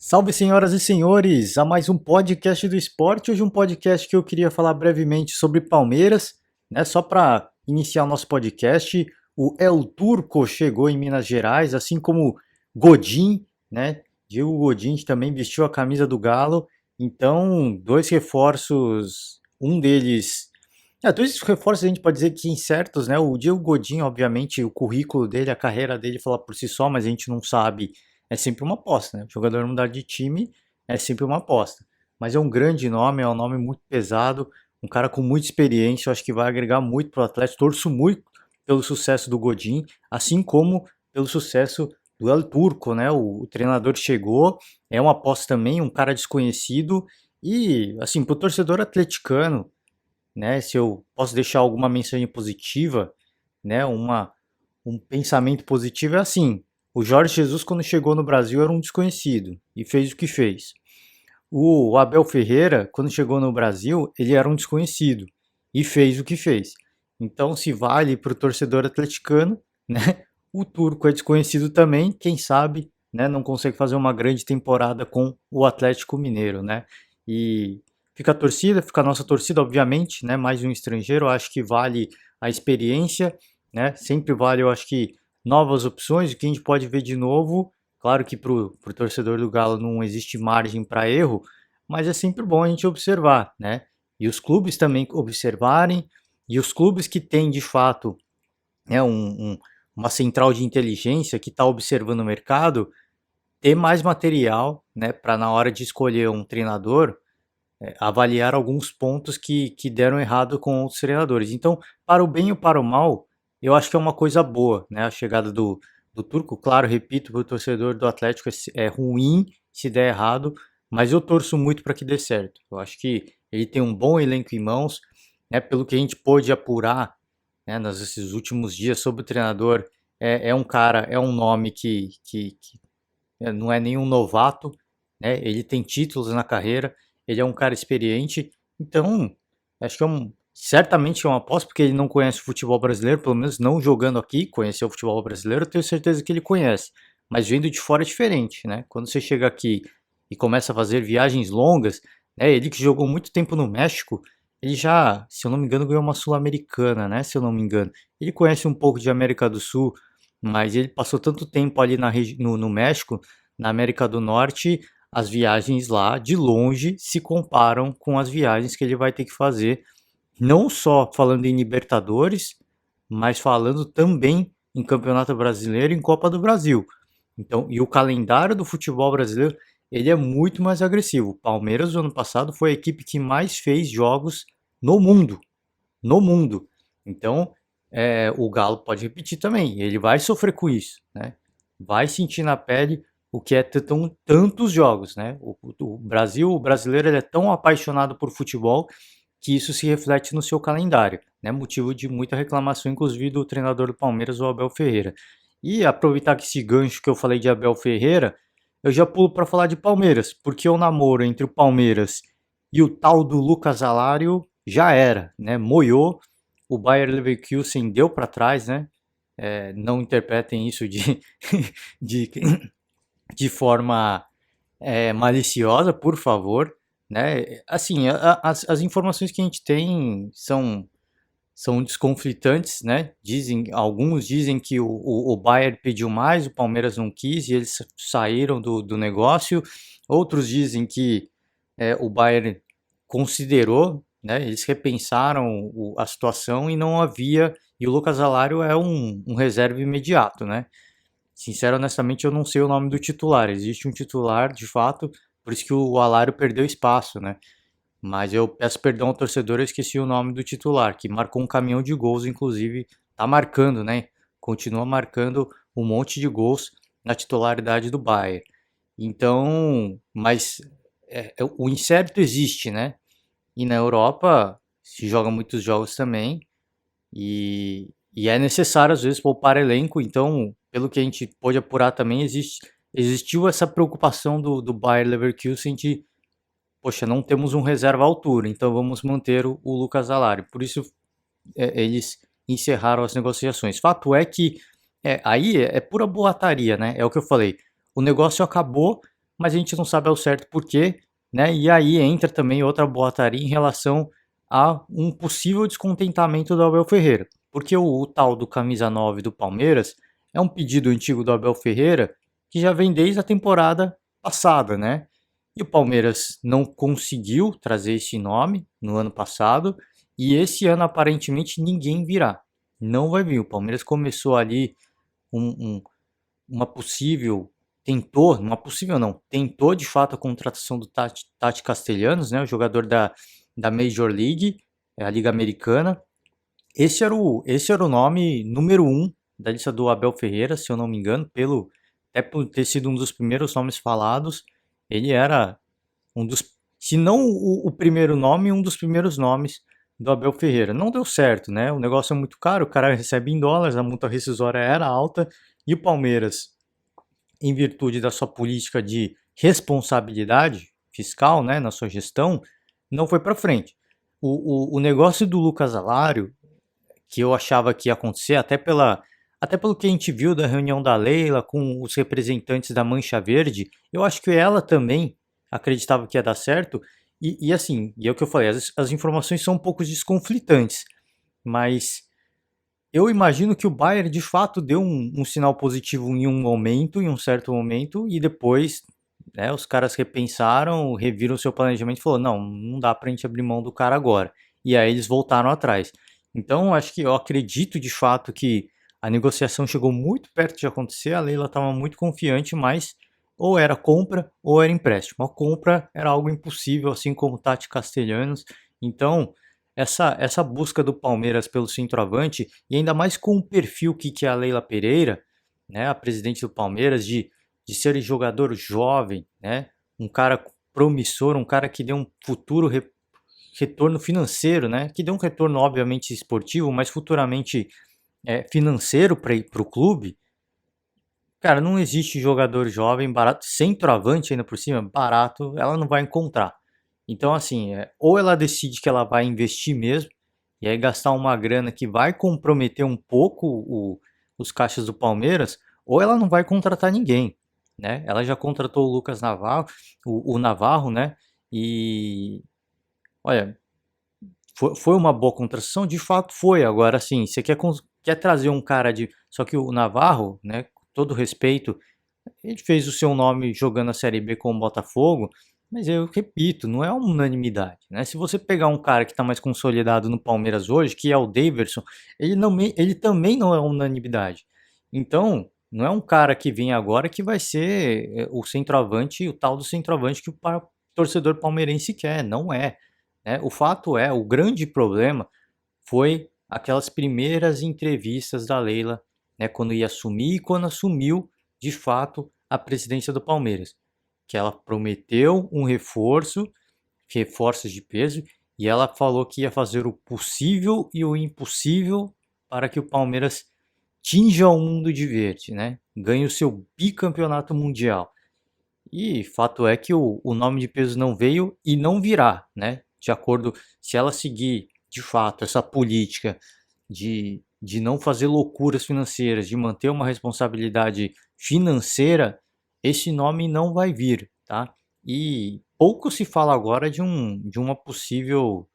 Salve, senhoras e senhores, a mais um podcast do esporte. Hoje um podcast que eu queria falar brevemente sobre Palmeiras, né? Só para iniciar o nosso podcast, o El Turco chegou em Minas Gerais, assim como Godin, né? Diego Godin também vestiu a camisa do Galo. Então, dois reforços, um deles, dois reforços a gente pode dizer que incertos, né? O Diego Godin, obviamente, o currículo dele, a carreira dele fala por si só, mas a gente não sabe, é sempre uma aposta, né? O jogador mudar de time é sempre uma aposta. Mas é um grande nome, é um nome muito pesado, um cara com muita experiência, eu acho que vai agregar muito pro Atlético. Torço muito pelo sucesso do Godin, assim como pelo sucesso do El Turco, né? O treinador chegou, é uma aposta também, um cara desconhecido e, assim, pro torcedor atleticano, né? Se eu posso deixar alguma mensagem positiva, né? Um pensamento positivo é assim: o Jorge Jesus, quando chegou no Brasil, era um desconhecido e fez o que fez. O Abel Ferreira, quando chegou no Brasil, ele era um desconhecido e fez o que fez. Então, se vale para o torcedor atleticano, né? O Turco é desconhecido também, quem sabe, né? Não consegue fazer uma grande temporada com o Atlético Mineiro, né? E fica a torcida, fica a nossa torcida, obviamente, né? Mais um estrangeiro, eu acho que vale a experiência, né? Sempre vale, eu acho que novas opções, o que a gente pode ver de novo. Claro que para o torcedor do Galo não existe margem para erro, mas é sempre bom a gente observar, né? E os clubes também observarem, e os clubes que têm de fato, né, uma central de inteligência que está observando o mercado, ter mais material, né, para na hora de escolher um treinador, avaliar alguns pontos que deram errado com outros treinadores. Então, para o bem ou para o mal, eu acho que é uma coisa boa, né? A chegada do Turco, claro, repito, para o torcedor do Atlético é ruim se der errado, mas eu torço muito para que dê certo. Eu acho que ele tem um bom elenco em mãos, né? Pelo que a gente pôde apurar, né, nesses últimos dias sobre o treinador, é um cara, é um nome que não é nenhum novato, né? Ele tem títulos na carreira, ele é um cara experiente, então acho que certamente é uma aposta, porque ele não conhece o futebol brasileiro, pelo menos não jogando aqui, conheceu o futebol brasileiro, eu tenho certeza que ele conhece, mas vindo de fora é diferente, né? Quando você chega aqui e começa a fazer viagens longas, né? Ele que jogou muito tempo no México, ele já, se eu não me engano, ganhou uma Sul-Americana, né? Se eu não me engano. Ele conhece um pouco de América do Sul, mas ele passou tanto tempo ali no México, na América do Norte, as viagens lá de longe se comparam com as viagens que ele vai ter que fazer, não só falando em Libertadores, mas falando também em Campeonato Brasileiro e em Copa do Brasil. Então, e o calendário do futebol brasileiro, ele é muito mais agressivo. O Palmeiras, no ano passado, foi a equipe que mais fez jogos no mundo. No mundo. Então, o Galo pode repetir também. Ele vai sofrer com isso, né? Vai sentir na pele o que é ter tantos jogos, né? O Brasil, o brasileiro, ele é tão apaixonado por futebol que isso se reflete no seu calendário, né? Motivo de muita reclamação, inclusive do treinador do Palmeiras, o Abel Ferreira. E aproveitar que esse gancho que eu falei de Abel Ferreira, eu já pulo para falar de Palmeiras, porque o namoro entre o Palmeiras e o tal do Lucas Alário já era, né? Moiou, o Bayer Leverkusen deu para trás, né? Não interpretem isso de, de forma maliciosa, por favor, né? Assim, as informações que a gente tem são desconflitantes, né? Alguns dizem que o Bayern pediu mais, o Palmeiras não quis e eles saíram do negócio. Outros dizem que o Bayern considerou, né? Eles repensaram a situação e não havia. E o Lucas Alário é um reserva imediato, né? Sincero, honestamente, eu não sei o nome do titular. Existe um titular, de fato, por isso que o Alário perdeu espaço, né? Mas eu peço perdão ao torcedor, eu esqueci o nome do titular, que marcou um caminhão de gols, inclusive, tá marcando, né? Continua marcando um monte de gols na titularidade do Bayern. Então, mas o incerto existe, né? E na Europa se joga muitos jogos também e é necessário às vezes poupar elenco. Então, pelo que a gente pôde apurar também, existiu essa preocupação do Bayer Leverkusen de, poxa, não temos um reserva à altura, então vamos manter o Lucas Alário. Por isso eles encerraram as negociações. Fato é que aí é pura boataria, né? É o que eu falei. O negócio acabou, mas a gente não sabe ao certo por quê, né? E aí entra também outra boataria em relação a um possível descontentamento do Abel Ferreira, porque o tal do camisa 9 do Palmeiras é um pedido antigo do Abel Ferreira que já vem desde a temporada passada, né? E o Palmeiras não conseguiu trazer esse nome no ano passado, e esse ano aparentemente ninguém virá. Não vai vir. O Palmeiras começou ali um, um, uma possível. Tentou, uma possível não, tentou de fato a contratação do Tati Castellanos, né, o jogador da Major League, a Liga Americana. Esse era o nome número um da lista do Abel Ferreira, se eu não me engano, até por ter sido um dos primeiros nomes falados. Ele era um dos, se não o primeiro nome, um dos primeiros nomes do Abel Ferreira. Não deu certo, né? O negócio é muito caro, o cara recebe em dólares, a multa rescisória era alta e o Palmeiras, em virtude da sua política de responsabilidade fiscal, né, na sua gestão, não foi para frente. O negócio do Lucas Alário, que eu achava que ia acontecer, até pelo que a gente viu da reunião da Leila com os representantes da Mancha Verde, eu acho que ela também acreditava que ia dar certo. E assim, e é o que eu falei, as informações são um pouco desconflitantes, mas eu imagino que o Bayern de fato deu um sinal positivo em um momento, em um certo momento, e depois, né, os caras repensaram, reviram seu planejamento e falou, não, não dá pra gente abrir mão do cara agora. E aí eles voltaram atrás. Então, acho que eu acredito de fato que a negociação chegou muito perto de acontecer, a Leila estava muito confiante, mas ou era compra ou era empréstimo. A compra era algo impossível, assim como o Tati Castellanos. Então, essa busca do Palmeiras pelo centroavante, e ainda mais com o perfil que é a Leila Pereira, né, a presidente do Palmeiras, de ser jogador jovem, né, um cara promissor, um cara que deu um futuro retorno financeiro, né, que deu um retorno obviamente esportivo, mas futuramente financeiro para o clube. Cara, não existe jogador jovem barato, centroavante ainda por cima, barato, ela não vai encontrar. Então, assim, ou ela decide que ela vai investir mesmo, e aí gastar uma grana que vai comprometer um pouco os caixas do Palmeiras, ou ela não vai contratar ninguém, né? Ela já contratou o Lucas Navarro, o Navarro, né? E, olha, foi uma boa contratação? De fato foi. Agora, assim, você quer trazer um cara de... Só que o Navarro, né, com todo respeito, ele fez o seu nome jogando a Série B com o Botafogo, mas eu repito, não é uma unanimidade, né? Se você pegar um cara que está mais consolidado no Palmeiras hoje, que é o Daverson, ele também não é uma unanimidade. Então, não é um cara que vem agora que vai ser o centroavante, o tal do centroavante que o torcedor palmeirense quer, não é, né? O fato é, o grande problema foi aquelas primeiras entrevistas da Leila, né, quando ia assumir e quando assumiu de fato a presidência do Palmeiras, que ela prometeu um reforços de peso, e ela falou que ia fazer o possível e o impossível para que o Palmeiras tinja o mundo de verde, né? Ganhe o seu bicampeonato mundial. E fato é que o nome de peso não veio e não virá, né? De acordo, se ela seguir de fato essa política de não fazer loucuras financeiras, de manter uma responsabilidade financeira, esse nome não vai vir, tá? E pouco se fala agora de uma possível,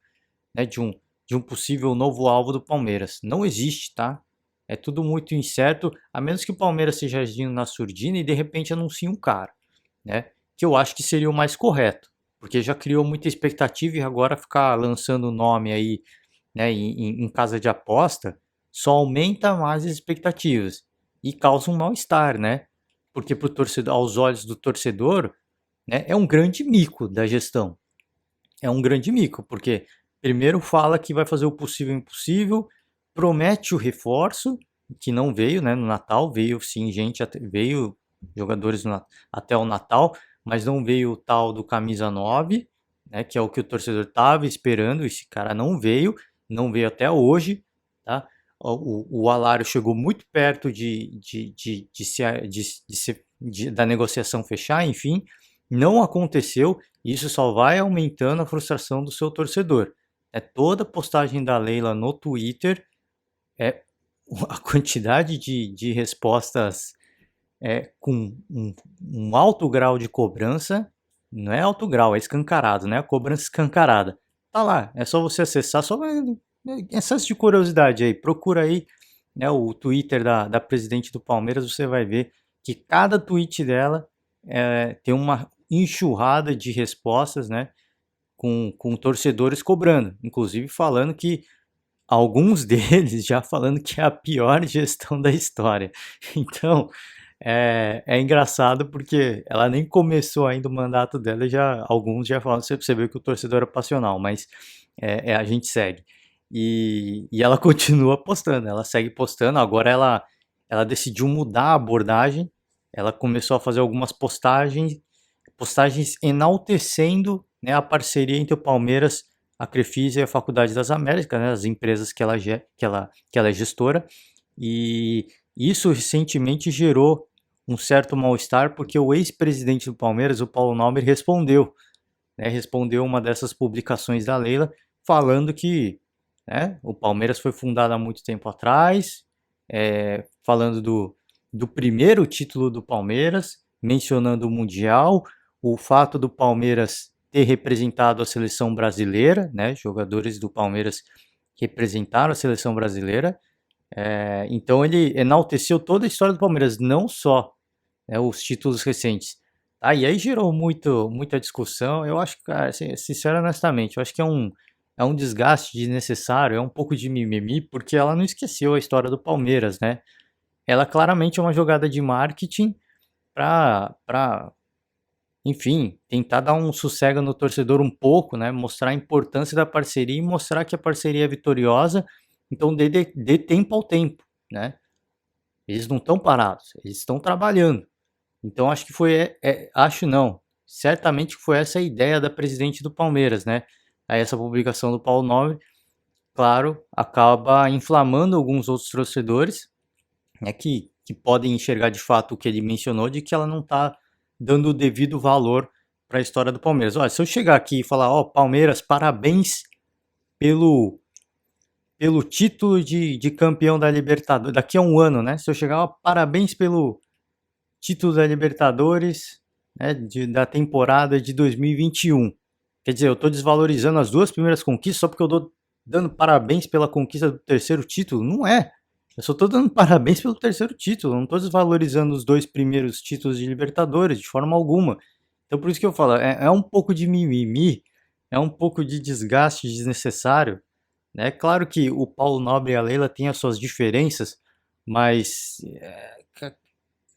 né, de um possível novo alvo do Palmeiras. Não existe, tá? É tudo muito incerto, a menos que o Palmeiras esteja agindo na surdina e de repente anuncie um cara, né? Que eu acho que seria o mais correto, porque já criou muita expectativa e agora ficar lançando o nome aí, né, em casa de aposta, só aumenta mais as expectativas e causa um mal-estar, né? Porque pro torcedor, aos olhos do torcedor, né, é um grande mico da gestão. É um grande mico, porque primeiro fala que vai fazer o possível e o impossível, promete o reforço, que não veio, né, no Natal, veio sim gente, veio jogadores até o Natal, mas não veio o tal do camisa 9, né, que é o que o torcedor estava esperando, esse cara não veio, não veio até hoje, tá? O Alário chegou muito perto da negociação fechar, enfim, não aconteceu, e isso só vai aumentando a frustração do seu torcedor. É toda postagem da Leila no Twitter, é a quantidade de respostas com um alto grau de cobrança, não é alto grau, é escancarado, né? A cobrança escancarada. Tá lá, é só você acessar, só excesso de curiosidade aí, procura aí, né, o Twitter da presidente do Palmeiras, você vai ver que cada tweet dela tem uma enxurrada de respostas, né, com torcedores cobrando, inclusive falando que alguns deles já falando que é a pior gestão da história. Então, é engraçado porque ela nem começou ainda o mandato dela, alguns já falam, você percebeu que o torcedor é passional, mas a gente segue. E ela continua postando, ela segue postando, agora ela decidiu mudar a abordagem, ela começou a fazer algumas postagens enaltecendo, né, a parceria entre o Palmeiras, a Crefisa e a Faculdade das Américas, né, as empresas que ela é gestora, e isso recentemente gerou um certo mal-estar, porque o ex-presidente do Palmeiras, o Paulo Nobre, respondeu uma dessas publicações da Leila, falando que, né, o Palmeiras foi fundado há muito tempo atrás, falando do primeiro título do Palmeiras, mencionando o Mundial, o fato do Palmeiras ter representado a seleção brasileira, né, jogadores do Palmeiras representaram a seleção brasileira, então ele enalteceu toda a história do Palmeiras, não só, né, os títulos recentes. E aí gerou muita discussão. Eu acho, cara, sincero, honestamente, eu acho que é um desgaste desnecessário, é um pouco de mimimi, porque ela não esqueceu a história do Palmeiras, né? Ela claramente é uma jogada de marketing para, enfim, tentar dar um sossego no torcedor um pouco, né? Mostrar a importância da parceria e mostrar que a parceria é vitoriosa. Então dê tempo ao tempo, né? Eles não estão parados, eles estão trabalhando. Então acho que acho não, certamente foi essa a ideia da presidente do Palmeiras, né? Aí essa publicação do Paulo Nobre, claro, acaba inflamando alguns outros torcedores, né, que podem enxergar de fato o que ele mencionou, de que ela não está dando o devido valor para a história do Palmeiras. Olha, se eu chegar aqui e falar, ó, Palmeiras, parabéns pelo título de campeão da Libertadores, daqui a um ano, né? Se eu chegar, ó, parabéns pelo título da Libertadores, né, da temporada de 2021. Quer dizer, eu estou desvalorizando as duas primeiras conquistas só porque eu estou dando parabéns pela conquista do terceiro título? Não é. Eu só estou dando parabéns pelo terceiro título, não estou desvalorizando os dois primeiros títulos de Libertadores de forma alguma. Então por isso que eu falo, é um pouco de mimimi, é um pouco de desgaste desnecessário. É claro que o Paulo Nobre e a Leila têm as suas diferenças, mas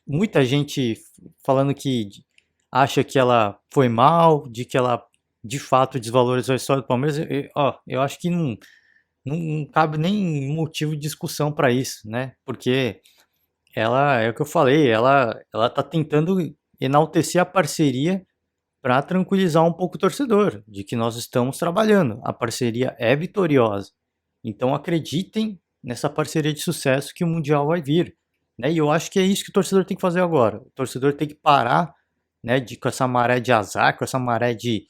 muita gente falando que acha que ela foi mal, de que ela de fato desvalorizou a história do Palmeiras. Eu acho que não cabe nem motivo de discussão para isso, né? Porque ela, é o que eu falei, ela tá tentando enaltecer a parceria para tranquilizar um pouco o torcedor, de que nós estamos trabalhando, a parceria é vitoriosa. Então acreditem nessa parceria de sucesso que o Mundial vai vir. Né? E eu acho que é isso que o torcedor tem que fazer agora. O torcedor tem que parar, né, com essa maré de azar, com essa maré de,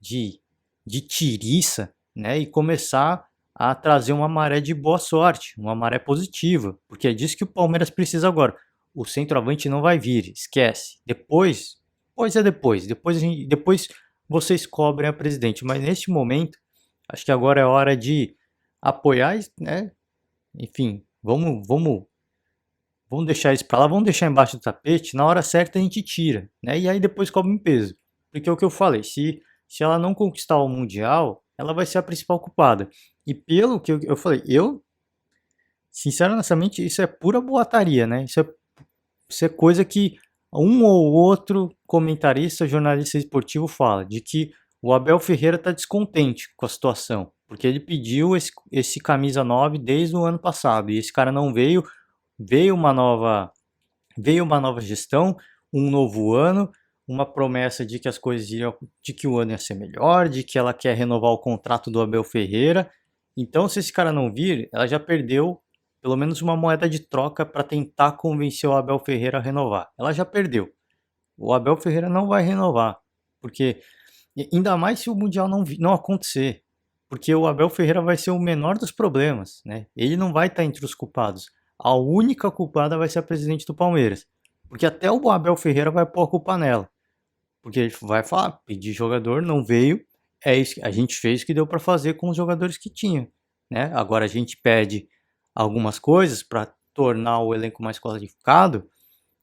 de tiriça, né, e começar a trazer uma maré de boa sorte, uma maré positiva, porque é disso que o Palmeiras precisa agora. O centroavante não vai vir, esquece. Depois vocês cobrem a presidente, mas neste momento, acho que agora é hora de apoiar, né? Enfim, vamos deixar isso para lá, vamos deixar embaixo do tapete, na hora certa a gente tira, né? E aí depois cobra em peso. Porque é o que eu falei, se ela não conquistar o Mundial, ela vai ser a principal culpada. E pelo que eu falei, sinceramente, isso é pura boataria, né? Isso é coisa que um ou outro comentarista, jornalista esportivo fala, de que o Abel Ferreira está descontente com a situação, porque ele pediu esse camisa 9 desde o ano passado, e esse cara não veio, veio uma nova gestão, um novo ano, uma promessa de que as coisas de que o ano ia ser melhor, de que ela quer renovar o contrato do Abel Ferreira. Então, se esse cara não vir, ela já perdeu pelo menos uma moeda de troca para tentar convencer o Abel Ferreira a renovar. Ela já perdeu. O Abel Ferreira não vai renovar, porque ainda mais se o Mundial não acontecer, porque o Abel Ferreira vai ser o menor dos problemas, né? Ele não vai estar entre os culpados. A única culpada vai ser a presidente do Palmeiras. Porque até o Abel Ferreira vai pôr a culpa nela. Porque ele vai falar, pedir jogador, não veio, é isso, a gente fez o que deu para fazer com os jogadores que tinha, né? Agora a gente pede algumas coisas para tornar o elenco mais qualificado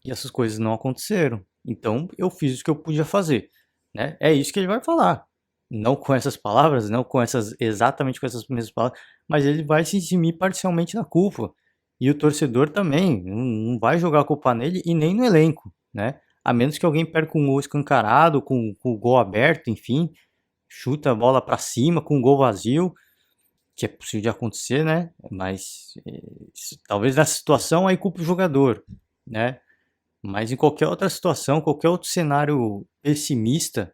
e essas coisas não aconteceram. Então eu fiz o que eu podia fazer, né? É isso que ele vai falar. Não com essas palavras, não com essas exatamente com essas mesmas palavras, mas ele vai se eximir parcialmente da culpa. E o torcedor também não vai jogar a culpa nele e nem no elenco, né? A menos que alguém perca um gol escancarado, com o gol aberto, enfim, chuta a bola para cima com o gol vazio, que é possível de acontecer, né? Mas talvez nessa situação aí culpa o jogador, né? Mas em qualquer outra situação, qualquer outro cenário pessimista,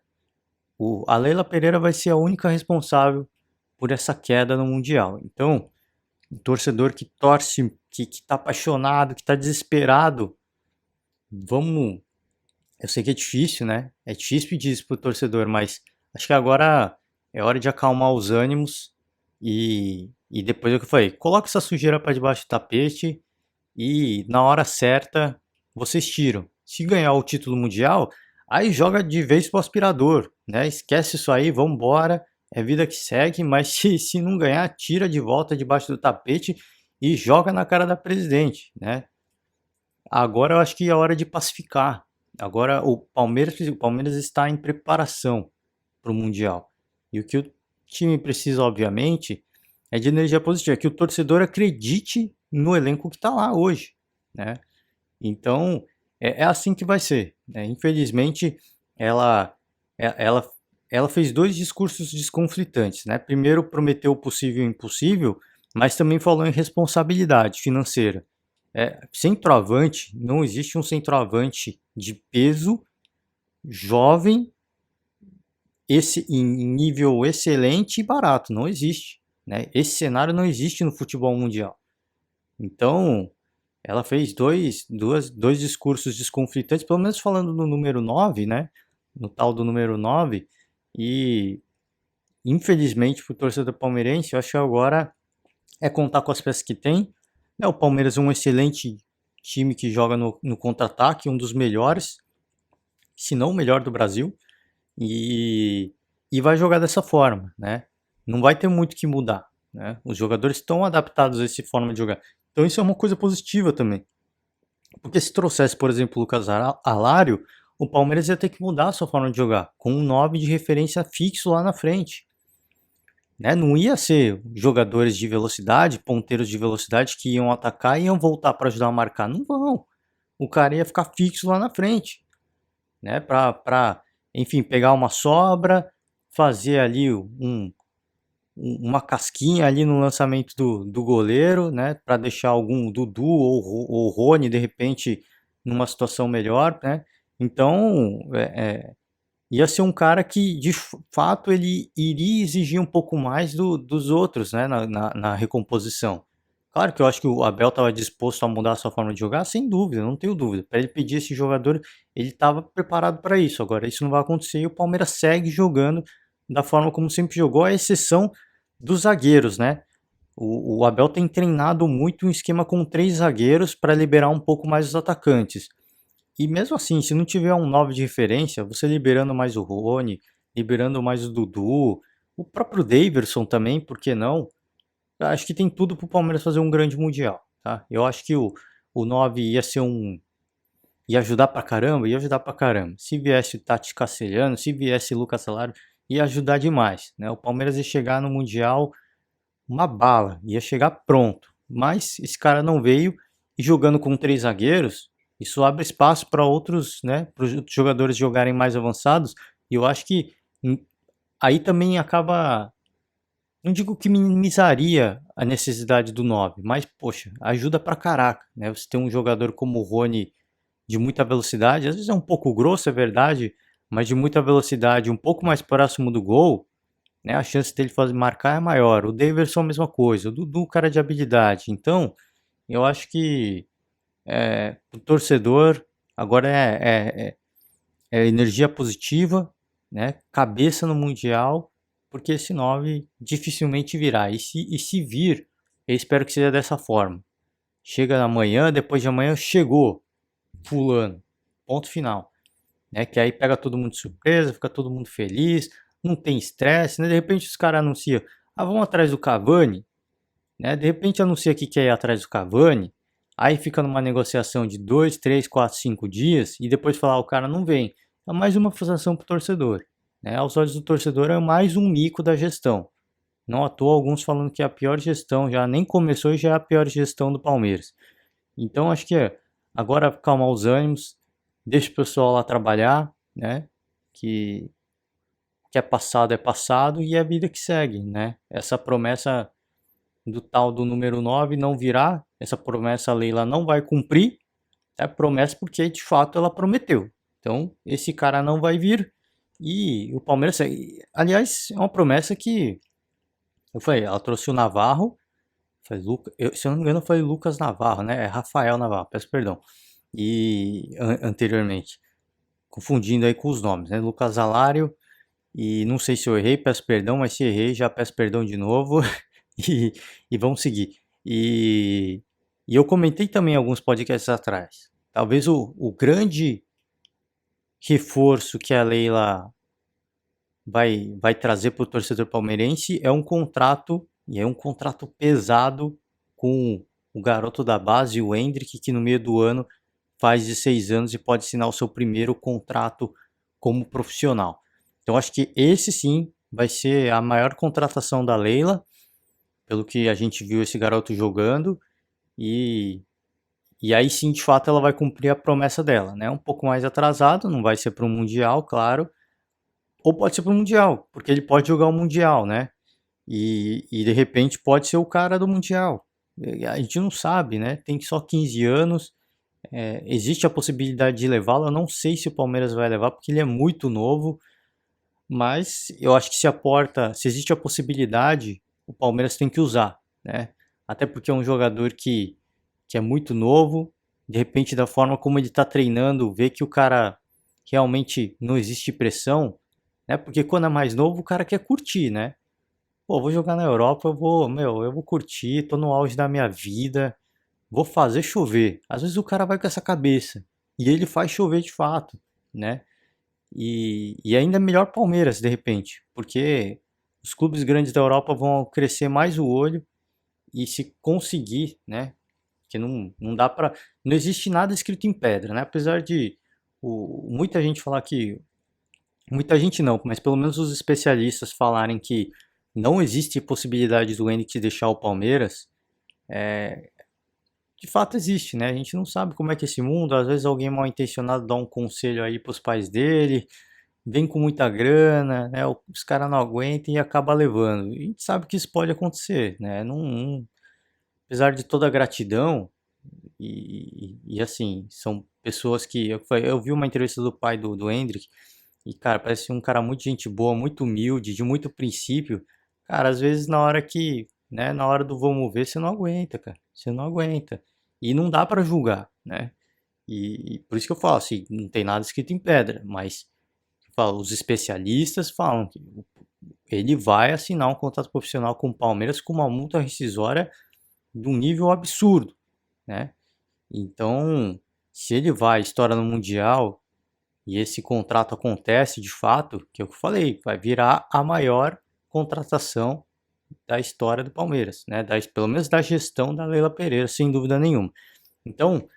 a Leila Pereira vai ser a única responsável por essa queda no Mundial. Então, o torcedor que torce, que tá apaixonado, que tá desesperado, vamos. Eu sei que é difícil, né? É difícil pedir isso pro torcedor, mas acho que agora é hora de acalmar os ânimos e depois é o que eu falei, coloca essa sujeira para debaixo do tapete e na hora certa vocês tiram. Se ganhar o título mundial, aí joga de vez pro aspirador, né? Esquece isso aí, vambora, é vida que segue, mas se não ganhar, tira de volta debaixo do tapete e joga na cara da presidente, né? Agora eu acho que é hora de pacificar. Agora o Palmeiras está em preparação para o Mundial. E o que o time precisa, obviamente, é de energia positiva, é que o torcedor acredite no elenco que está lá hoje, né? Então, é assim que vai ser, né? Infelizmente, ela, ela, ela fez dois discursos desconflitantes, né? Primeiro, prometeu o possível e o impossível, mas também falou em responsabilidade financeira. Centroavante, não existe um centroavante de peso, jovem, em nível excelente e barato. Não existe, né? Esse cenário não existe no futebol mundial. Então, ela fez dois discursos desconflitantes, pelo menos falando no número 9, né? No tal do número 9. E, infelizmente, para o torcedor palmeirense, eu acho que agora é contar com as peças que tem. Né? O Palmeiras é um excelente time que joga no contra-ataque, um dos melhores, se não o melhor do Brasil. E, e vai jogar dessa forma, né? Não vai ter muito que mudar, né? Os jogadores estão adaptados a essa forma de jogar. Então isso é uma coisa positiva também. Porque se trouxesse, por exemplo, o Lucas Alário, o Palmeiras ia ter que mudar a sua forma de jogar, com um 9 de referência fixo lá na frente. Né? Não ia ser jogadores de velocidade, ponteiros de velocidade que iam atacar e iam voltar para ajudar a marcar. Não vão. O cara ia ficar fixo lá na frente, né? Enfim, pegar uma sobra, fazer ali uma casquinha ali no lançamento do goleiro, né? Para deixar algum Dudu ou Rony de repente numa situação melhor, né? Então, ia ser um cara que de fato ele iria exigir um pouco mais dos outros, né? Na recomposição. Claro que eu acho que o Abel estava disposto a mudar a sua forma de jogar, sem dúvida, não tenho dúvida. Para ele pedir esse jogador, ele estava preparado para isso. Agora, isso não vai acontecer e o Palmeiras segue jogando da forma como sempre jogou, à exceção dos zagueiros, né? O Abel tem treinado muito um esquema com três zagueiros para liberar um pouco mais os atacantes. E mesmo assim, se não tiver um 9 de referência, você liberando mais o Rony, liberando mais o Dudu, o próprio Daverson também, por que não? Eu acho que tem tudo para o Palmeiras fazer um grande mundial, tá? Eu acho que o 9 ia ser ia ajudar pra caramba, ia ajudar pra caramba. Se viesse o Tati Castelhano, se viesse o Lucas Salário, ia ajudar demais, né? O Palmeiras ia chegar no mundial uma bala, ia chegar pronto. Mas esse cara não veio e jogando com três zagueiros, isso abre espaço para outros, né, para os jogadores jogarem mais avançados. E eu acho que aí também acaba, não digo que minimizaria a necessidade do 9, mas poxa, ajuda pra caraca, né? Você tem um jogador como o Rony de muita velocidade, às vezes é um pouco grosso, é verdade, mas de muita velocidade, um pouco mais próximo do gol, né? A chance dele fazer marcar é maior. O Daverson a mesma coisa, o Dudu cara de habilidade. Então, eu acho que o torcedor agora é energia positiva, né? Cabeça no mundial, porque esse 9 dificilmente virá. E se vir, eu espero que seja dessa forma. Chega amanhã, depois de amanhã chegou. fulano. Ponto final. Né? Que aí pega todo mundo de surpresa, fica todo mundo feliz, não tem estresse, né? De repente os caras anunciam, vamos atrás do Cavani, né? De repente anuncia que quer ir atrás do Cavani, aí fica numa negociação de 2, 3, 4, 5 dias e depois falar o cara não vem. É mais uma frustração pro torcedor. Né? Aos olhos do torcedor é mais um mico da gestão. Não à toa alguns falando que é a pior gestão, já nem começou e já é a pior gestão do Palmeiras. Então acho que agora calmar os ânimos, deixa o pessoal lá trabalhar, né? Que é passado e é a vida que segue, né? Essa promessa do tal do número 9 não virá, essa promessa a Leila não vai cumprir, é promessa porque de fato ela prometeu. Então esse cara não vai vir e o Palmeiras, aliás, é uma promessa que eu falei, ela trouxe o Navarro, foi se eu não me engano foi Lucas Navarro, né? É Rafael Navarro, peço perdão. E anteriormente, confundindo aí com os nomes, né? Lucas Alário, e não sei se eu errei, peço perdão, mas se errei, já peço perdão de novo e vamos seguir. E eu comentei também alguns podcasts atrás. Talvez o grande reforço que a Leila vai trazer para o torcedor palmeirense é um contrato, e é um contrato pesado com o garoto da base, o Hendrick, que no meio do ano faz 16 anos e pode assinar o seu primeiro contrato como profissional. Então acho que esse sim vai ser a maior contratação da Leila, pelo que a gente viu esse garoto jogando, e, e aí sim de fato ela vai cumprir a promessa dela, né? Um pouco mais atrasado, não vai ser para o Mundial, claro, ou pode ser para o Mundial, porque ele pode jogar o Mundial, né? E de repente pode ser o cara do Mundial. A gente não sabe, né? Tem só 15 anos, existe a possibilidade de levá-lo. Eu não sei se o Palmeiras vai levar, porque ele é muito novo, mas eu acho que se existe a possibilidade, o Palmeiras tem que usar, né? Até porque é um jogador que é muito novo, de repente da forma como ele está treinando, vê que o cara realmente não existe pressão, né? Porque quando é mais novo, o cara quer curtir, né? Pô, vou jogar na Europa, eu vou curtir, tô no auge da minha vida, vou fazer chover. Às vezes o cara vai com essa cabeça e ele faz chover de fato, né? E ainda é melhor Palmeiras, de repente, porque os clubes grandes da Europa vão crescer mais o olho e se conseguir, né? Que não dá para, não existe nada escrito em pedra, né? Apesar de muita gente falar que, muita gente não, mas pelo menos os especialistas falarem que não existe possibilidade do Henrique deixar o Palmeiras, de fato existe, né? A gente não sabe como é que é esse mundo, às vezes alguém mal intencionado dá um conselho aí para os pais dele, vem com muita grana, né? Os caras não aguentam e acaba levando. E a gente sabe que isso pode acontecer, né? Apesar de toda a gratidão, e assim, são pessoas que. Eu vi uma entrevista do pai do Hendrick, e cara, parece um cara muito gente boa, muito humilde, de muito princípio. Cara, às vezes na hora que, né, na hora do vamos ver, você não aguenta, cara. Você não aguenta. E não dá pra julgar, né? E por isso que eu falo assim, não tem nada escrito em pedra, mas eu falo, os especialistas falam que ele vai assinar um contrato profissional com o Palmeiras com uma multa rescisória de um nível absurdo, né? Então, se ele vai, estoura no Mundial e esse contrato acontece de fato, que é o que eu falei, vai virar a maior contratação da história do Palmeiras, né? Pelo menos da gestão da Leila Pereira, sem dúvida nenhuma. Então,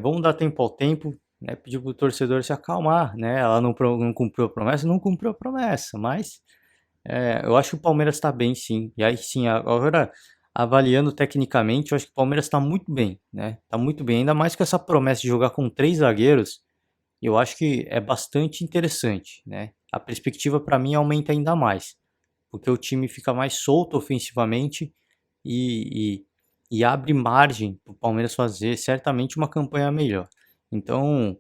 vamos dar tempo ao tempo, né? Pedir para o torcedor se acalmar, né? Ela não cumpriu a promessa, não cumpriu a promessa, mas eu acho que o Palmeiras está bem, sim. E aí, sim, agora avaliando tecnicamente, eu acho que o Palmeiras está muito bem, né? Tá muito bem, ainda mais com essa promessa de jogar com 3 zagueiros, eu acho que é bastante interessante, né? A perspectiva para mim aumenta ainda mais, porque o time fica mais solto ofensivamente e, e abre margem para o Palmeiras fazer certamente uma campanha melhor. Então,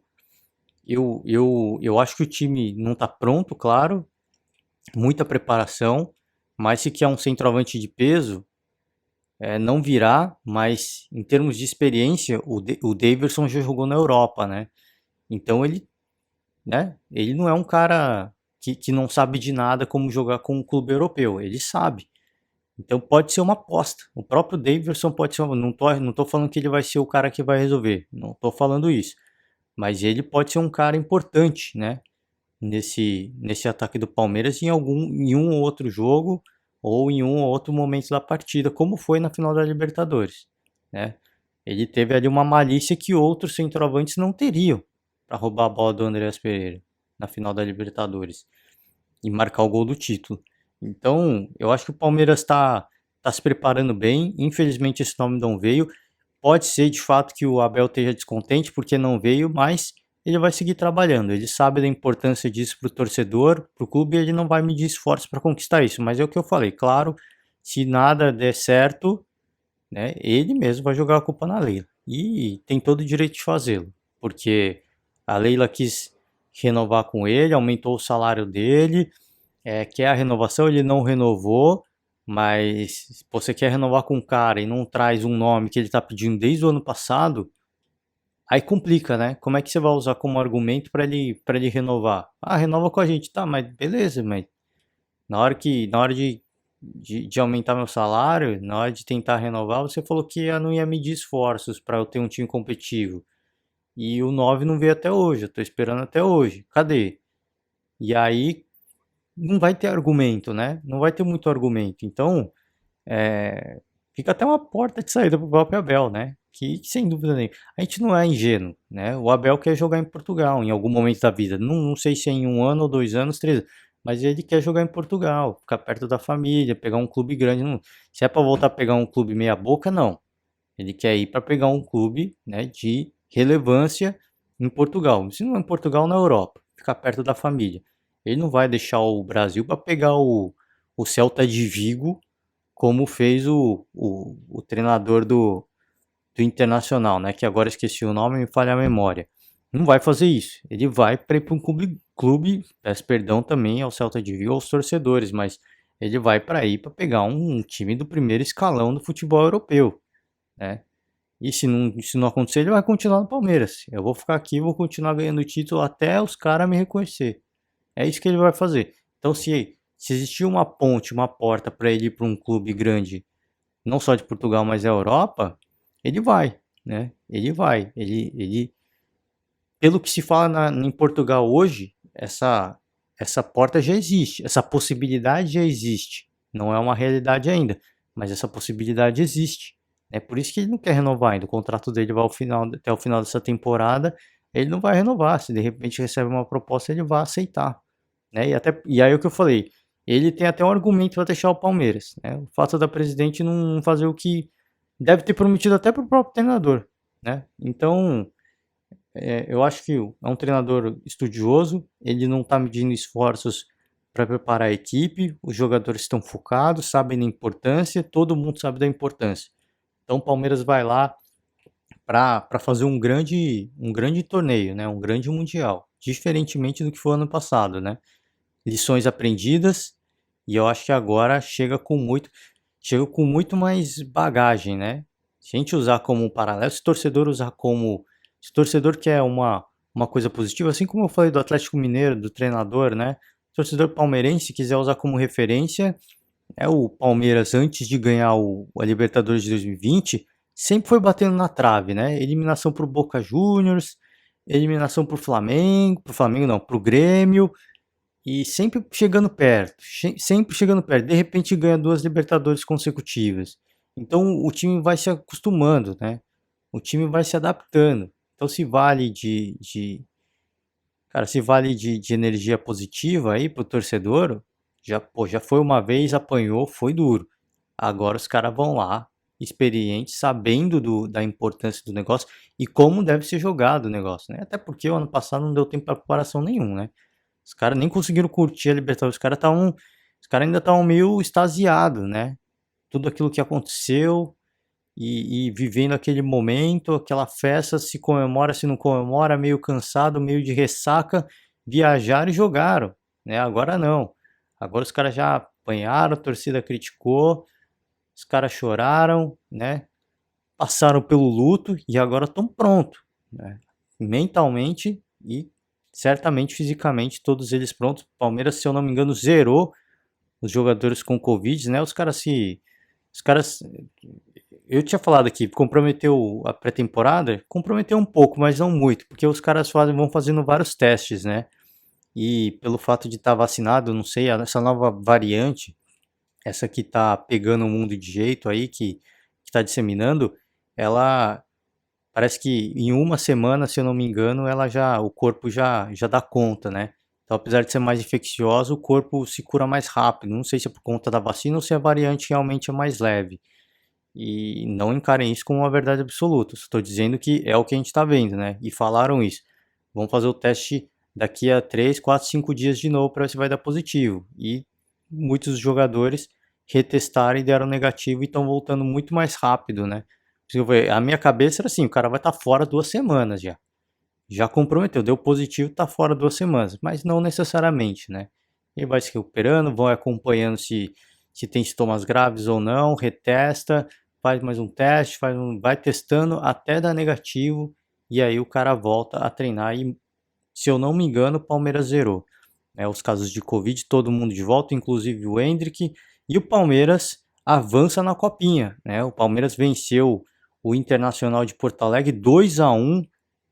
eu acho que o time não está pronto, claro, muita preparação, mas se quer um centroavante de peso, não virá, mas em termos de experiência, o Daverson já jogou na Europa, né? Então ele, né? Ele não é um cara que não sabe de nada como jogar com um clube europeu, ele sabe. Então pode ser uma aposta. O próprio Daverson pode ser, não tô falando que ele vai ser o cara que vai resolver, não tô falando isso. mas ele pode ser um cara importante, né? Nesse ataque do Palmeiras em um ou outro jogo ou em um ou outro momento da partida, como foi na final da Libertadores, né? Ele teve ali uma malícia que outros centroavantes não teriam para roubar a bola do Andreas Pereira na final da Libertadores e marcar o gol do título. Então, eu acho que o Palmeiras tá se preparando bem. Infelizmente, esse nome não veio. Pode ser de fato que o Abel esteja descontente porque não veio, mas ele vai seguir trabalhando. Ele sabe da importância disso para o torcedor, para o clube, e ele não vai medir esforços para conquistar isso. Mas é o que eu falei, claro, se nada der certo, né, ele mesmo vai jogar a culpa na Leila. E tem todo o direito de fazê-lo, porque a Leila quis renovar com ele, aumentou o salário dele, quer a renovação, ele não renovou, mas se você quer renovar com um cara e não traz um nome que ele está pedindo desde o ano passado, aí complica, né? Como é que você vai usar como argumento para ele renovar? Ah, renova com a gente, tá, mas beleza, mas na hora de aumentar meu salário, na hora de tentar renovar, você falou que não ia medir esforços para eu ter um time competitivo. E o 9 não veio até hoje, eu tô esperando até hoje. Cadê? E aí não vai ter argumento, né? Não vai ter muito argumento. Então, fica até uma porta de saída para o próprio Abel, né? Que sem dúvida nenhuma. A gente não é ingênuo, né? O Abel quer jogar em Portugal em algum momento da vida. Não sei se é em um ano ou 2 anos, 3 anos. Mas ele quer jogar em Portugal, ficar perto da família, pegar um clube grande. Não, se é para voltar a pegar um clube meia boca, não. Ele quer ir para pegar um clube, né, de relevância em Portugal. Se não é em Portugal, na Europa, ficar perto da família. Ele não vai deixar o Brasil para pegar o Celta de Vigo, como fez o treinador do Internacional, né? Que agora esqueci o nome e me falha a memória. Não vai fazer isso. Ele vai para ir para um clube, peço perdão também ao Celta de Vigo, aos torcedores, mas ele vai para ir para pegar um time do primeiro escalão do futebol europeu, né? E se não acontecer, ele vai continuar no Palmeiras. Eu vou ficar aqui, vou continuar ganhando título até os caras me reconhecer. É isso que ele vai fazer. Então, se existir uma ponte, uma porta para ele ir para um clube grande, não só de Portugal, mas da Europa, ele vai, né? Ele vai. Pelo que se fala em Portugal hoje, essa porta já existe, essa possibilidade já existe. Não é uma realidade ainda, mas essa possibilidade existe. É por isso que ele não quer renovar ainda. O contrato dele vai até o final dessa temporada. Ele não vai renovar. Se de repente recebe uma proposta, ele vai aceitar, né? E aí é o que eu falei, ele tem até um argumento para deixar o Palmeiras, né? O fato da presidente não fazer o que deve ter prometido até para o próprio treinador, né? Então, eu acho que é um treinador estudioso, ele não está medindo esforços para preparar a equipe, os jogadores estão focados, sabem da importância, todo mundo sabe da importância. Então o Palmeiras vai lá para fazer um grande torneio, né? Um grande mundial, diferentemente do que foi ano passado, né? Lições aprendidas, e eu acho que agora chega com muito mais bagagem, né? Se a gente usar como um paralelo, se o torcedor usar como, se o torcedor quer uma coisa positiva, assim como eu falei do Atlético Mineiro, do treinador, né? Se o torcedor palmeirense quiser usar como referência, o Palmeiras antes de ganhar a Libertadores de 2020, sempre foi batendo na trave, né? Eliminação pro Boca Juniors, eliminação pro Flamengo não, pro Grêmio, e sempre chegando perto. De repente ganha 2 Libertadores consecutivas. Então o time vai se acostumando, né? O time vai se adaptando. Então se vale de energia positiva aí pro torcedor, já foi uma vez, apanhou, foi duro. Agora os caras vão lá, experientes, sabendo da importância do negócio e como deve ser jogado o negócio, né? Até porque o ano passado não deu tempo para preparação nenhum, né? Os caras nem conseguiram curtir a Libertadores. Os caras ainda estavam meio extasiados, né? Tudo aquilo que aconteceu e vivendo aquele momento, aquela festa, se comemora, se não comemora, meio cansado, meio de ressaca, viajaram e jogaram, né? Agora não. Agora os caras já apanharam, a torcida criticou, os caras choraram, né? Passaram pelo luto e agora estão prontos, né? Mentalmente e certamente fisicamente, todos eles prontos. O Palmeiras, se eu não me engano, zerou os jogadores com Covid, né? Os caras eu tinha falado aqui, comprometeu a pré-temporada? Comprometeu um pouco, mas não muito, porque os caras vão fazendo vários testes, né? E pelo fato de estar vacinado, não sei, essa nova variante, essa que tá pegando o mundo de jeito aí, que tá disseminando, ela parece que em uma semana, se eu não me engano, o corpo já dá conta, né? Então, apesar de ser mais infeccioso, o corpo se cura mais rápido. Não sei se é por conta da vacina ou se a variante realmente é mais leve. E não encarem isso como uma verdade absoluta. Estou dizendo que é o que a gente está vendo, né? E falaram isso. Vamos fazer o teste daqui a 3, 4, 5 dias de novo para ver se vai dar positivo. E muitos jogadores retestaram e deram negativo e estão voltando muito mais rápido, né? A minha cabeça era assim, o cara vai estar fora 2 semanas já. Já comprometeu, deu positivo, está fora 2 semanas. Mas não necessariamente, né? Ele vai se recuperando, vão acompanhando se tem sintomas graves ou não, retesta, faz mais um teste, vai testando até dar negativo e aí o cara volta a treinar e, se eu não me engano, o Palmeiras zerou. Os casos de Covid, todo mundo de volta, inclusive o Endrick, e o Palmeiras avança na copinha, né? O Palmeiras venceu o Internacional de Porto Alegre 2-1,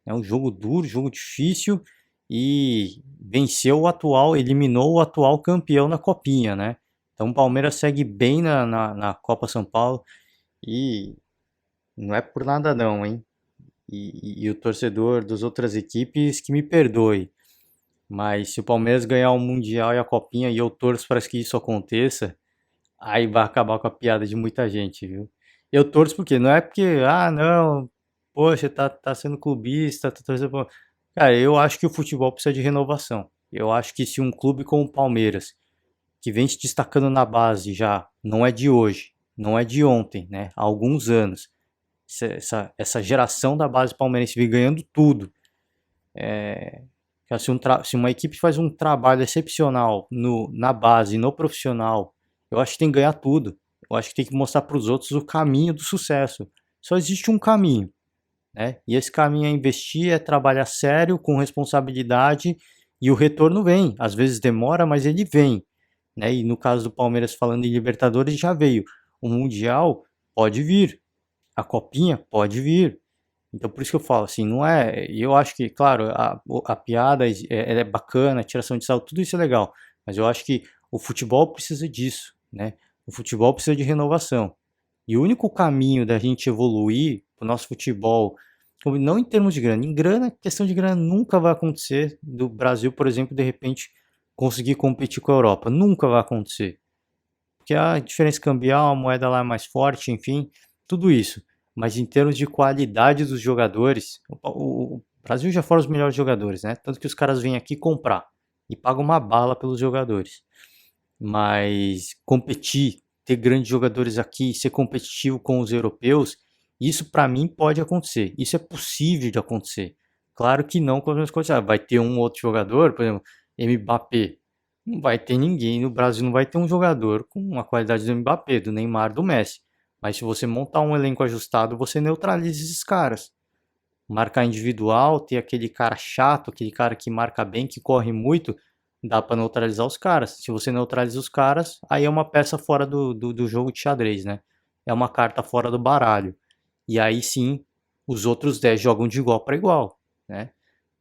é um jogo duro, jogo difícil, e venceu eliminou o atual campeão na copinha, né? Então o Palmeiras segue bem na Copa São Paulo e não é por nada não, hein? E o torcedor das outras equipes que me perdoe, mas se o Palmeiras ganhar o Mundial e a Copinha, e eu torço para que isso aconteça, aí vai acabar com a piada de muita gente, viu? Eu torço porque não é porque, não, poxa, tá sendo clubista, tá torcendo Cara, eu acho que o futebol precisa de renovação. Eu acho que se um clube como o Palmeiras, que vem se destacando na base já, não é de hoje, não é de ontem, né? Há alguns anos. Essa geração da base palmeirense vem ganhando tudo. Se uma equipe faz um trabalho excepcional na base, no profissional, eu acho que tem que ganhar tudo. Eu acho que tem que mostrar para os outros o caminho do sucesso. Só existe um caminho, né? E esse caminho é investir, é trabalhar sério, com responsabilidade, e o retorno vem. Às vezes demora, mas ele vem, né? E no caso do Palmeiras, falando em Libertadores, já veio. O Mundial pode vir, a Copinha pode vir. Então por isso que eu falo assim, não é. Eu acho que, claro, a piada é bacana, a tiração de sarro, tudo isso é legal. Mas eu acho que o futebol precisa disso, né? O futebol precisa de renovação. E o único caminho da gente evoluir o nosso futebol, não em termos de grana, em grana, questão de grana nunca vai acontecer do Brasil, por exemplo, de repente conseguir competir com a Europa. Nunca vai acontecer. Porque a diferença cambial, a moeda lá é mais forte, enfim, tudo isso. Mas em termos de qualidade dos jogadores, o Brasil já foram os melhores jogadores, né? Tanto que os caras vêm aqui comprar e pagam uma bala pelos jogadores. Mas competir, ter grandes jogadores aqui, ser competitivo com os europeus, isso para mim pode acontecer. Isso é possível de acontecer. Claro que não com as mesmas condições. Vai ter um outro jogador, por exemplo, Mbappé. Não vai ter ninguém no Brasil, não vai ter um jogador com a qualidade do Mbappé, do Neymar, do Messi. Mas se você montar um elenco ajustado, você neutraliza esses caras. Marcar individual, ter aquele cara chato, aquele cara que marca bem, que corre muito, dá para neutralizar os caras. Se você neutraliza os caras, aí é uma peça fora do jogo de xadrez, né? É uma carta fora do baralho. E aí sim, os outros 10 jogam de igual para igual, né?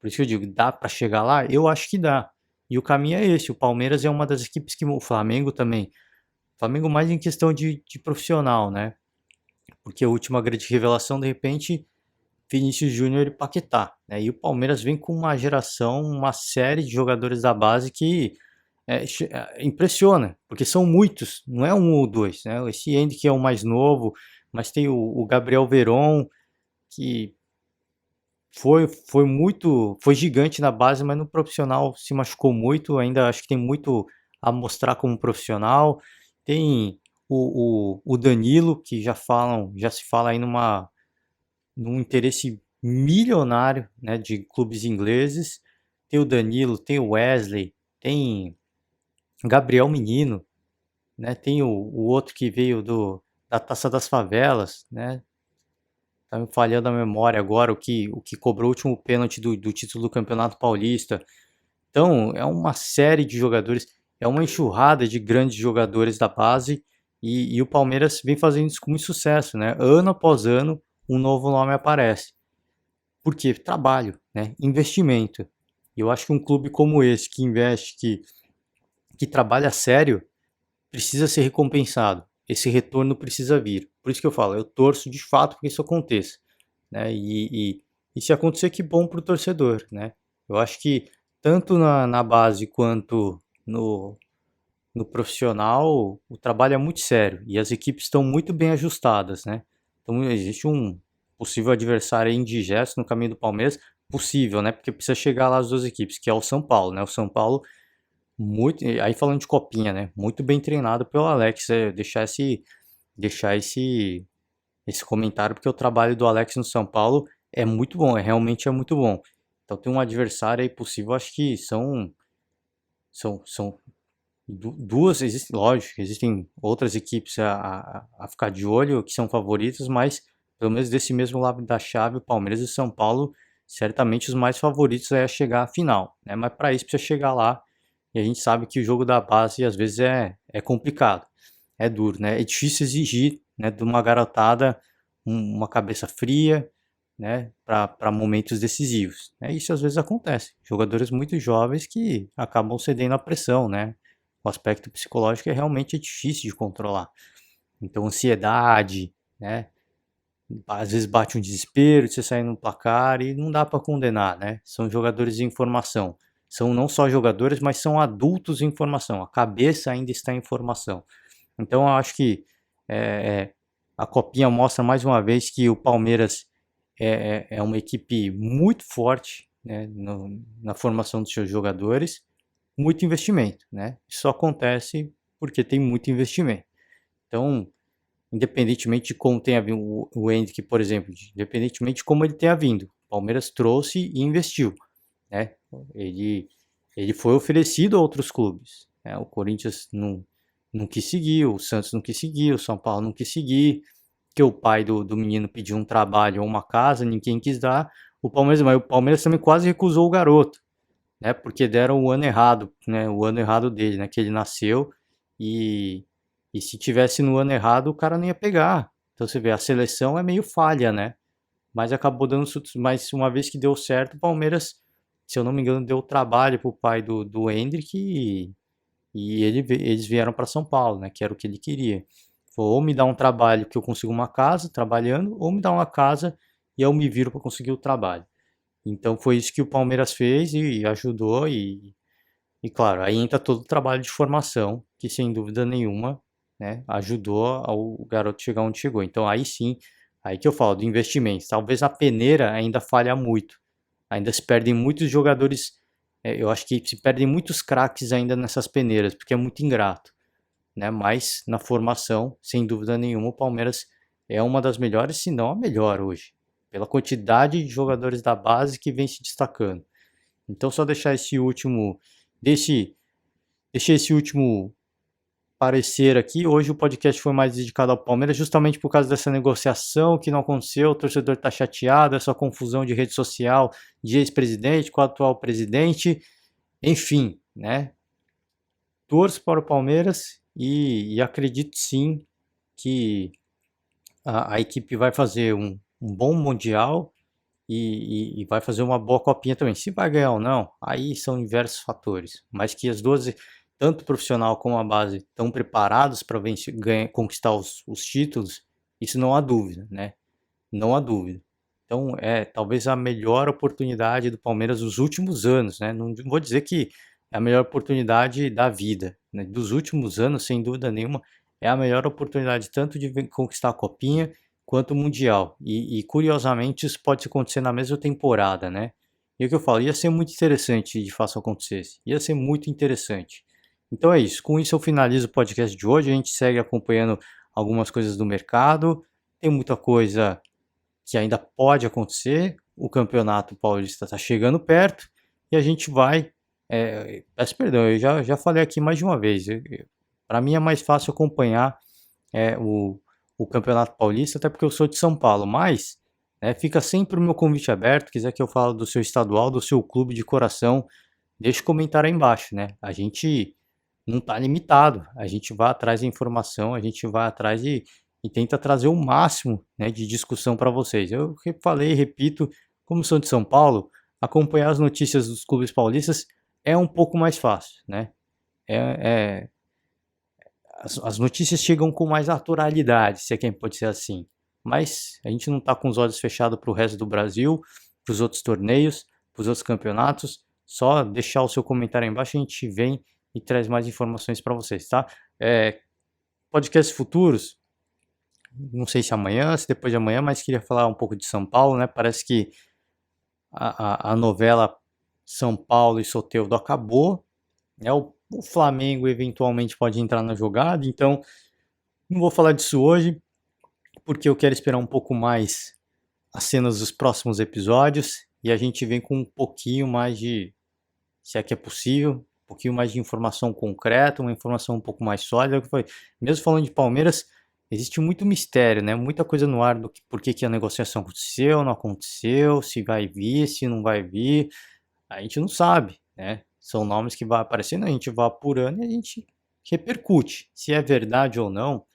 Por isso que eu digo, dá para chegar lá? Eu acho que dá. E o caminho é esse. O Palmeiras é uma das equipes que... O Flamengo também. O Flamengo mais em questão de profissional, né? Porque a última grande revelação, de repente, Vinícius Júnior e Paquetá, né? E o Palmeiras vem com uma geração, uma série de jogadores da base que impressiona, porque são muitos, não é um ou dois, né? Esse Andy que é o mais novo, mas tem o Gabriel Veron, que foi gigante na base, mas no profissional se machucou muito, ainda acho que tem muito a mostrar como profissional. Tem o Danilo, que já se fala aí num interesse milionário, né, de clubes ingleses. Tem o Danilo, tem o Wesley, tem Gabriel Menino, né, tem o outro que veio da Taça das Favelas, né, tá me falhando a memória agora, o que cobrou o último pênalti do título do Campeonato Paulista. Então, é uma série de jogadores, é uma enxurrada de grandes jogadores da base E o Palmeiras vem fazendo isso com muito sucesso, né? Ano após ano, um novo nome aparece. Por quê? Trabalho, né? Investimento. E eu acho que um clube como esse, que investe, que trabalha sério, precisa ser recompensado. Esse retorno precisa vir. Por isso que eu falo, eu torço de fato para que isso aconteça, né? E se acontecer, que bom para o torcedor, né? Eu acho que tanto na base quanto no profissional, o trabalho é muito sério e as equipes estão muito bem ajustadas, né? Então existe um possível adversário indigesto no caminho do Palmeiras, possível, né? Porque precisa chegar lá as duas equipes, que é o São Paulo, né? O São Paulo muito, aí falando de copinha, né? Muito bem treinado pelo Alex, deixar esse comentário porque o trabalho do Alex no São Paulo é muito bom, realmente é muito bom. Então tem um adversário aí possível, acho que são duas, lógico, existem outras equipes a ficar de olho que são favoritas, mas pelo menos desse mesmo lado da chave, o Palmeiras e o São Paulo, certamente os mais favoritos é a chegar à final, né? Mas para isso precisa chegar lá e a gente sabe que o jogo da base às vezes é complicado, é duro, né? É difícil exigir, né, de uma garotada uma cabeça fria, né, para momentos decisivos. Isso às vezes acontece. Jogadores muito jovens que acabam cedendo à pressão, né? O aspecto psicológico é realmente difícil de controlar. Então, ansiedade, né? Às vezes bate um desespero de você sair no placar e não dá para condenar, né? São jogadores em formação. São não só jogadores, mas são adultos em formação. A cabeça ainda está em formação. Então, eu acho que é, a Copinha mostra mais uma vez que o Palmeiras é uma equipe muito forte, né, na formação dos seus jogadores, muito investimento, né? Isso acontece porque tem muito investimento. Então, independentemente de como tenha vindo o Endrick, por exemplo, independentemente de como ele tenha vindo, o Palmeiras trouxe e investiu, né? Ele foi oferecido a outros clubes, né? O Corinthians não quis seguir, o Santos não quis seguir, o São Paulo não quis seguir, que o pai do menino pediu um trabalho ou uma casa, ninguém quis dar. Mas o Palmeiras também quase recusou o garoto, né? Porque deram o ano errado, né? O ano errado dele, né? Que ele nasceu e, e se tivesse no ano errado, o cara não ia pegar. Então você vê, a seleção é meio falha, né? Mas acabou dando, mas uma vez que deu certo, o Palmeiras, se eu não me engano, deu trabalho pro pai do Endrick eles vieram para São Paulo, né? Que era o que ele queria. Falou, ou me dá um trabalho que eu consigo uma casa trabalhando, ou me dá uma casa e eu me viro para conseguir o trabalho. Então foi isso que o Palmeiras fez e ajudou e claro, aí entra todo o trabalho de formação, que sem dúvida nenhuma, né, ajudou ao garoto chegar onde chegou. Então aí sim, aí que eu falo do investimento. Talvez a peneira ainda falha muito. Ainda se perdem muitos jogadores, eu acho que se perdem muitos craques ainda nessas peneiras, porque é muito ingrato, né? Mas na formação, sem dúvida nenhuma, o Palmeiras é uma das melhores, se não a melhor hoje, pela quantidade de jogadores da base que vem se destacando. Então só deixar deixe, deixei esse último parecer aqui. Hoje o podcast foi mais dedicado ao Palmeiras, justamente por causa dessa negociação que não aconteceu. O torcedor está chateado, essa confusão de rede social de ex-presidente com o atual presidente. Enfim, né? Torço para o Palmeiras e acredito sim que a equipe vai fazer um bom Mundial e vai fazer uma boa copinha também. Se vai ganhar ou não, aí são diversos fatores. Mas que as duas, tanto o profissional como a base, estão preparados para conquistar os títulos, isso não há dúvida, né? Não há dúvida. Então é talvez a melhor oportunidade do Palmeiras dos últimos anos, né? Não vou dizer que é a melhor oportunidade da vida, né? Dos últimos anos, sem dúvida nenhuma, é a melhor oportunidade tanto de conquistar a Copinha quanto o Mundial. E curiosamente isso pode acontecer na mesma temporada, né? E é o que eu falo, ia ser muito interessante de fato acontecesse. Ia ser muito interessante. Então é isso. Com isso eu finalizo o podcast de hoje. A gente segue acompanhando algumas coisas do mercado. Tem muita coisa que ainda pode acontecer. O Campeonato Paulista está chegando perto e a gente vai. Peço perdão, eu já falei aqui mais de uma vez. Para mim é mais fácil acompanhar o Campeonato Paulista, até porque eu sou de São Paulo, mas fica sempre o meu convite aberto. Quiser que eu fale do seu estadual, do seu clube de coração, deixa o comentário aí embaixo, né? A gente não está limitado. A gente vai atrás da informação, a gente vai atrás e tenta trazer o máximo, né, de discussão para vocês. Eu falei, repito, como sou de São Paulo, acompanhar as notícias dos clubes paulistas é um pouco mais fácil, né? As notícias chegam com mais naturalidade, se é que pode ser assim. Mas a gente não está com os olhos fechados para o resto do Brasil, para os outros torneios, para os outros campeonatos. Só deixar o seu comentário aí embaixo, a gente vem e traz mais informações para vocês, tá? Podcasts futuros, não sei se amanhã, se depois de amanhã, mas queria falar um pouco de São Paulo, né? Parece que a novela São Paulo e Soteldo acabou, né? O Flamengo eventualmente pode entrar na jogada, então não vou falar disso hoje, porque eu quero esperar um pouco mais as cenas dos próximos episódios e a gente vem com um pouquinho mais de, se é que é possível, um pouquinho mais de informação concreta, uma informação um pouco mais sólida. Mesmo falando de Palmeiras, existe muito mistério, né? Muita coisa no ar do que, por que a negociação aconteceu, não aconteceu, se vai vir, se não vai vir, a gente não sabe, né? São nomes que vão aparecendo, a gente vai apurando e a gente repercute. Se é verdade ou não,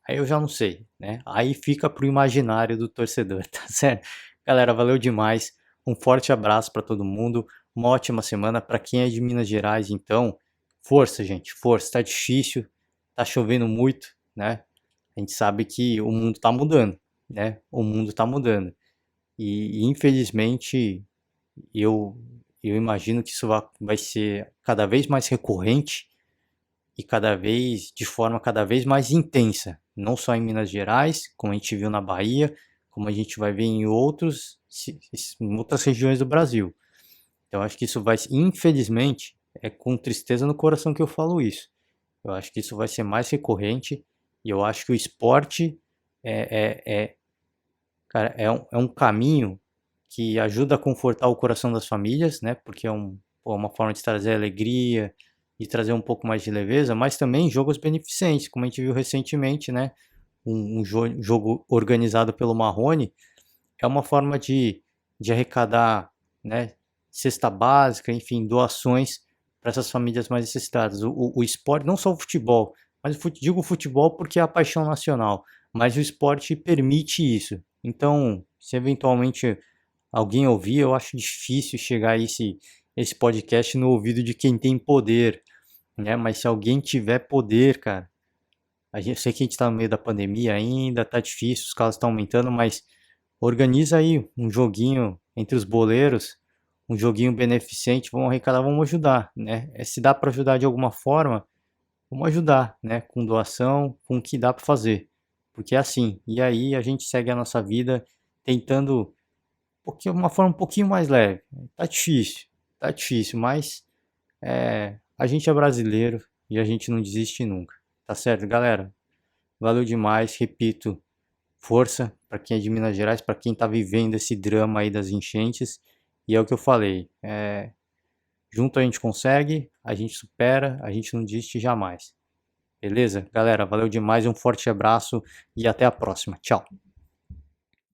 aí eu já não sei, né? Aí fica pro imaginário do torcedor, tá certo? Galera, valeu demais. Um forte abraço para todo mundo. Uma ótima semana para quem é de Minas Gerais, então. Força, gente, força. Tá difícil, tá chovendo muito, né? A gente sabe que o mundo tá mudando, né? O mundo tá mudando. E infelizmente eu eu imagino que isso vai ser cada vez mais recorrente e de forma cada vez mais intensa, não só em Minas Gerais, como a gente viu na Bahia, como a gente vai ver em outras regiões do Brasil. Então acho que isso vai, infelizmente, é com tristeza no coração que eu falo isso. Eu acho que isso vai ser mais recorrente e eu acho que o esporte cara, é um caminho que ajuda a confortar o coração das famílias, né? Porque é uma forma de trazer alegria, de trazer um pouco mais de leveza, mas também jogos beneficentes, como a gente viu recentemente, né? Jogo organizado pelo Marrone é uma forma de arrecadar, né? Cesta básica, enfim, doações para essas famílias mais necessitadas. O esporte, não só o futebol, mas digo o futebol porque é a paixão nacional, mas o esporte permite isso. Então, se eventualmente alguém ouvir, eu acho difícil chegar esse podcast no ouvido de quem tem poder, né? Mas se alguém tiver poder, cara, eu sei que a gente tá no meio da pandemia ainda, tá difícil, os casos estão aumentando, mas organiza aí um joguinho entre os boleiros, um joguinho beneficente, vamos arrecadar, vamos ajudar, né? Se dá para ajudar de alguma forma, vamos ajudar, né? Com doação, com o que dá para fazer, porque é assim. E aí a gente segue a nossa vida tentando uma forma um pouquinho mais leve. Tá difícil, mas a gente é brasileiro e a gente não desiste nunca. Tá certo, galera? Valeu demais, repito, força para quem é de Minas Gerais, para quem tá vivendo esse drama aí das enchentes. E é o que eu falei, junto a gente consegue, a gente supera, a gente não desiste jamais. Beleza? Galera, valeu demais, um forte abraço e até a próxima. Tchau.